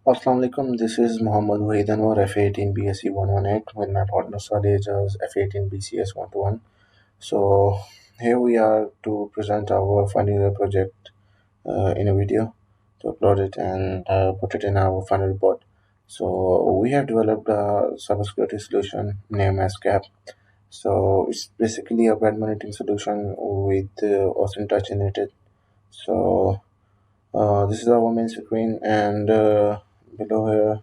Assalamu alaikum. This is M.Waheed F18 BSc 118 with my partner Saleh F18 BCS 121. So here we are to present our final year project in a video to upload it and put it in our final report. So we have developed a cybersecurity solution named as CAP. So it's basically a bad monitoring solution with OSINT touch in it. So this is our main screen and below here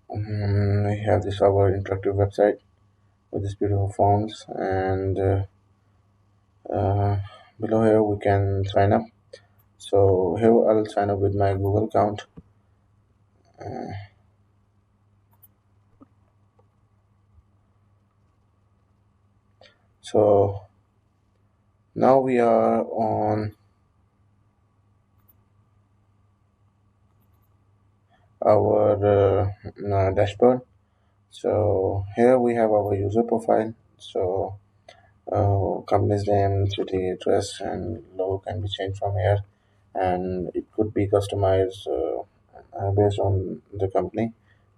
we have this our interactive website with these beautiful forms and uh, below here we can sign up. So here I'll sign up with my Google account. So now we are on our dashboard. So here we have our user profile. So company's name, city, address, and logo can be changed from here, and it could be customized based on the company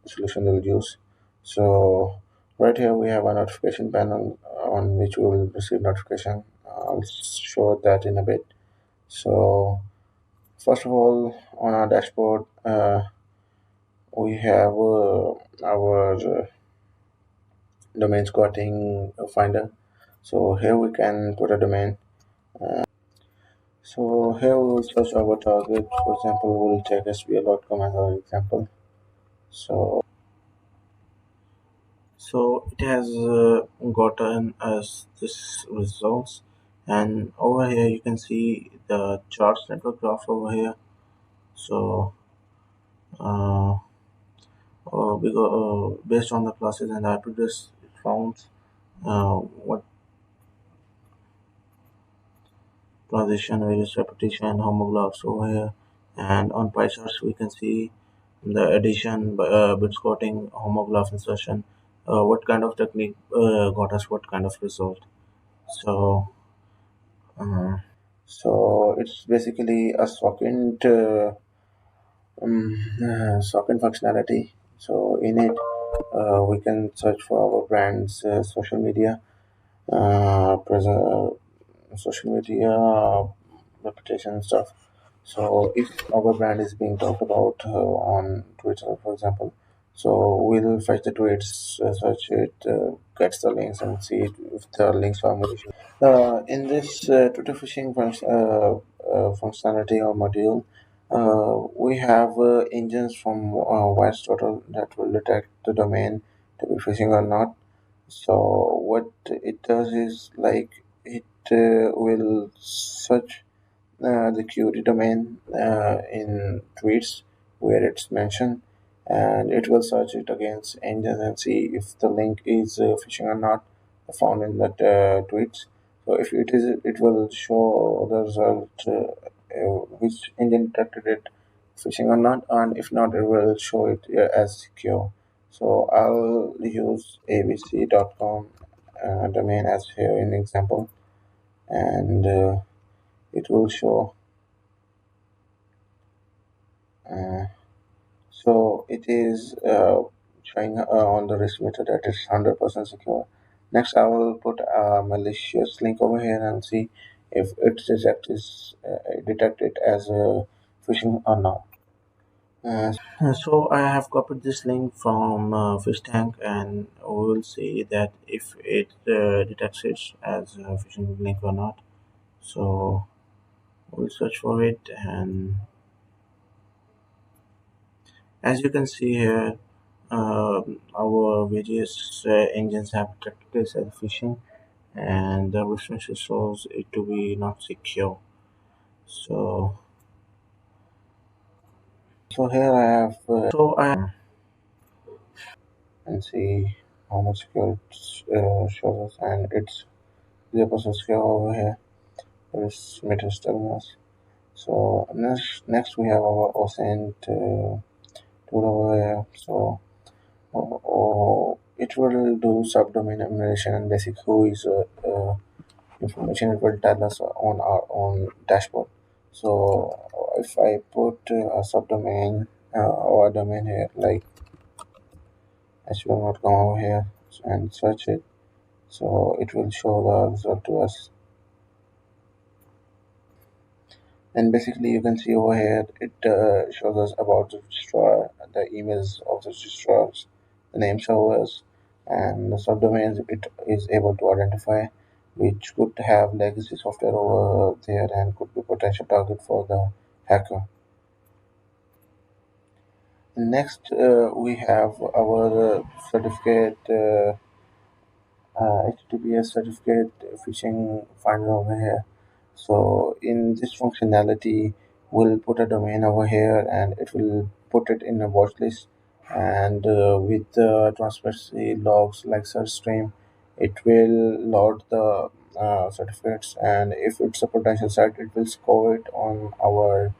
solution they'll use. So right here we have a notification panel on which we will receive notification. I'll show that in a bit. So first of all, on our dashboard, we have our domain squatting finder. So here we can put a domain. So here we will search our target. For example, we'll take sbl.com as our example. So it has gotten us this results, and over here you can see the charts network graph over here. So uh, based on the classes and attributes, it found what transition, various repetition, homoglophs over here, and on pie charts we can see the addition, bit squatting, homograph insertion. What kind of technique got us what kind of result? So. So it's basically a socket functionality. So in it, we can search for our brand's social media reputation stuff. So if our brand is being talked about on Twitter, for example, so we'll fetch the tweets, search it, gets the links, and see if the links are malicious. In this Twitter phishing functionality or module, we have engines from ViceTotal that will detect the domain to be phishing or not. So what it does is like it will search the query domain in tweets where it's mentioned, and it will search it against engines and see if the link is phishing or not found in that tweets. So if it is, it will show the result which engine detected it phishing or not, and if not, it will show it as secure. So I'll use abc.com domain as here in example, and it will show. Uh, so it is showing on the risk meter that it's 100% secure. Next, I will put a malicious link over here and see if it detect it as phishing or not. So I have copied this link from Fish Tank, and we will see that if it detects it as a phishing link or not. So we'll search for it, and as you can see here, our various engines have detected this as phishing, and the reference shows it to be not secure. So, so here I have and see how much secure it shows us, and it's 0% secure over here. This meter is telling us. So next we have our OSINT tool over here. So it will do subdomain enumeration and basic who is information it will tell us on our own dashboard. So if I put a subdomain our domain here, like h1.com over here, and search it. So it will show the result to us. And basically, you can see over here, it shows us about the registrar, the emails of the registrars, the name servers, and the subdomains it is able to identify, which could have legacy software over there and could be potential target for the hacker. Next, we have our certificate. HTTPS certificate phishing finder over here. So in this functionality, we'll put a domain over here and it will put it in a watch list. And with the transparency logs like search stream, it will load the certificates. And if it's a potential site, it will score it on our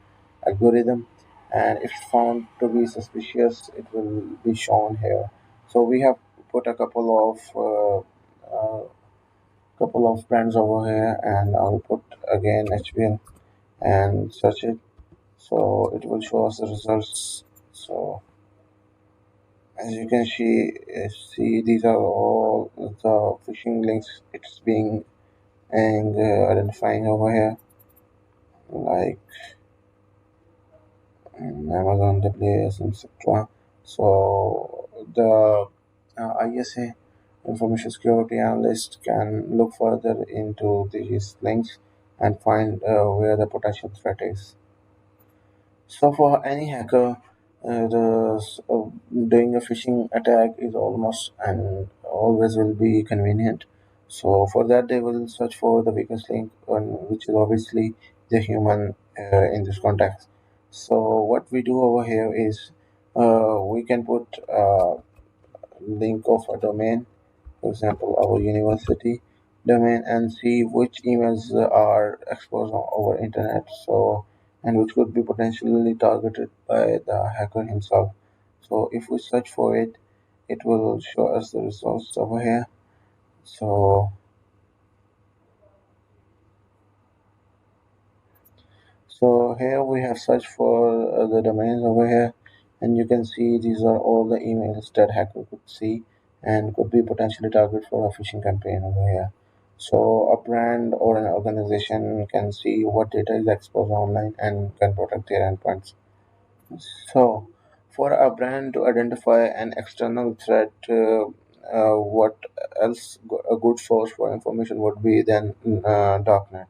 algorithm. And if found to be suspicious, it will be shown here. So we have put a couple of brands over here, and I'll put again HBN and search it, so it will show us the results. So as you can see, these are all the phishing links it's being and identifying over here, like Amazon, WS, etc. So the ISA information security analyst can look further into these links and find where the potential threat is. So for any hacker, doing a phishing attack is almost and always will be convenient. So for that, they will search for the weakest link, which is obviously the human in this context. So what we do over here is we can put a link of a domain, for example, our university domain, and see which emails are exposed on our internet. So, and which could be potentially targeted by the hacker himself. So, if we search for it, it will show us the results over here. So here we have searched for the domains over here, and you can see these are all the emails that hacker could see and could be potentially target for a phishing campaign over here. So a brand or an organization can see what data is exposed online and can protect their endpoints. So, for a brand to identify an external threat, what else a good source for information would be then darknet.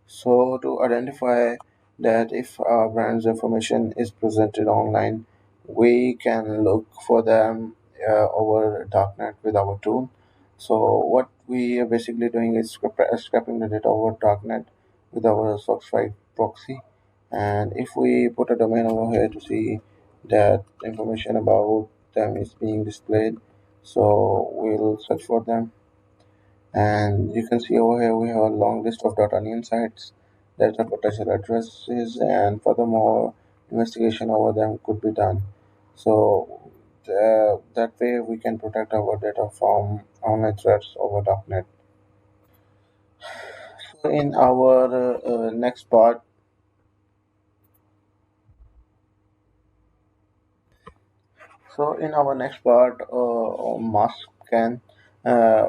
So to identify that if our brand's information is presented online, we can look for them over darknet with our tool. So what we are basically doing is scraping the data over darknet with our SOC5 proxy. And if we put a domain over here to see that information about them is being displayed, so we'll search for them, and you can see over here we have a long list of .onion sites that are potential addresses, and furthermore, investigation over them could be done. So that way we can protect our data from online threats over darknet. So in our next part, So in our next part on mask scan,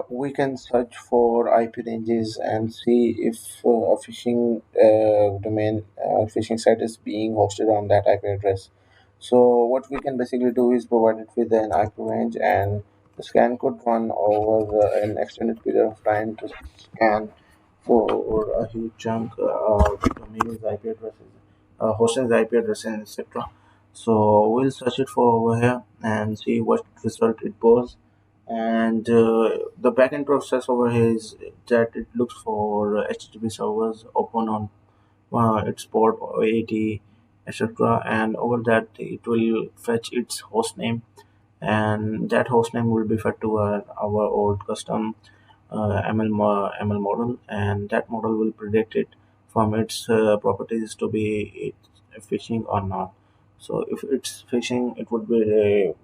we can search for IP ranges and see if a phishing domain, phishing site is being hosted on that IP address. So what we can basically do is provide it with an IP range, and the scan could run over an extended period of time to scan for a huge chunk of domains, IP addresses, hostings, IP addresses, etc. So we'll search it for over here and see what result it was. And the backend process over here is that it looks for HTTP servers open on its port 80, etc. And over that it will fetch its host name, and that host name will be fed to our old custom ML model, and that model will predict it from its properties to be phishing or not. So if it's phishing, it would be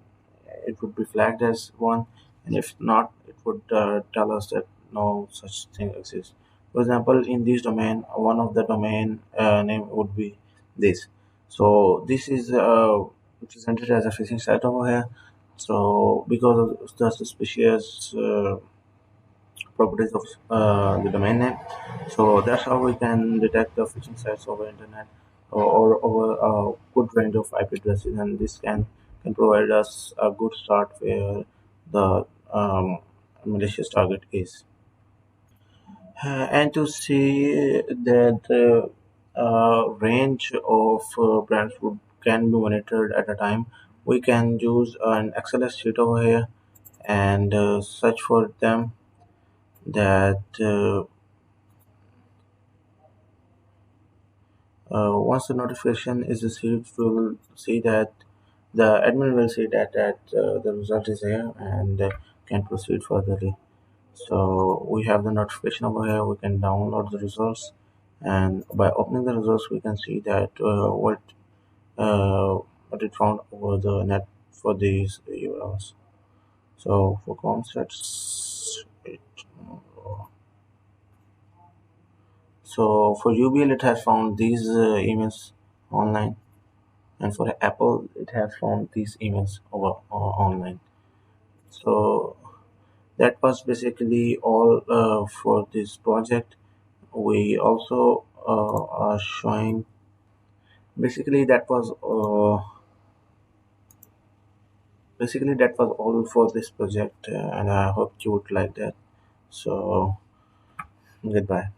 flagged as one, and if not, it would tell us that no such thing exists. For example, in this domain, one of the domain name would be this. So this is presented as a phishing site over here. So because of the suspicious properties of the domain name, so that's how we can detect the phishing sites over internet or over a good range of IP addresses, and this can provide us a good start where the malicious target is. And to see that range of brands would can be monitored at a time, we can use an XLS sheet over here and search for them. That once the notification is received, we will see that the admin will see that the result is here and can proceed furtherly. So we have the notification over here. We can download the results, and by opening the results, we can see that uh, what it found over the net for these URLs. So for Comsats, so for UBL, it has found these emails online, and for Apple, it has found these emails over online. So that was basically all for this project. We also are showing basically that was all for this project, and I hope you would like that. So goodbye.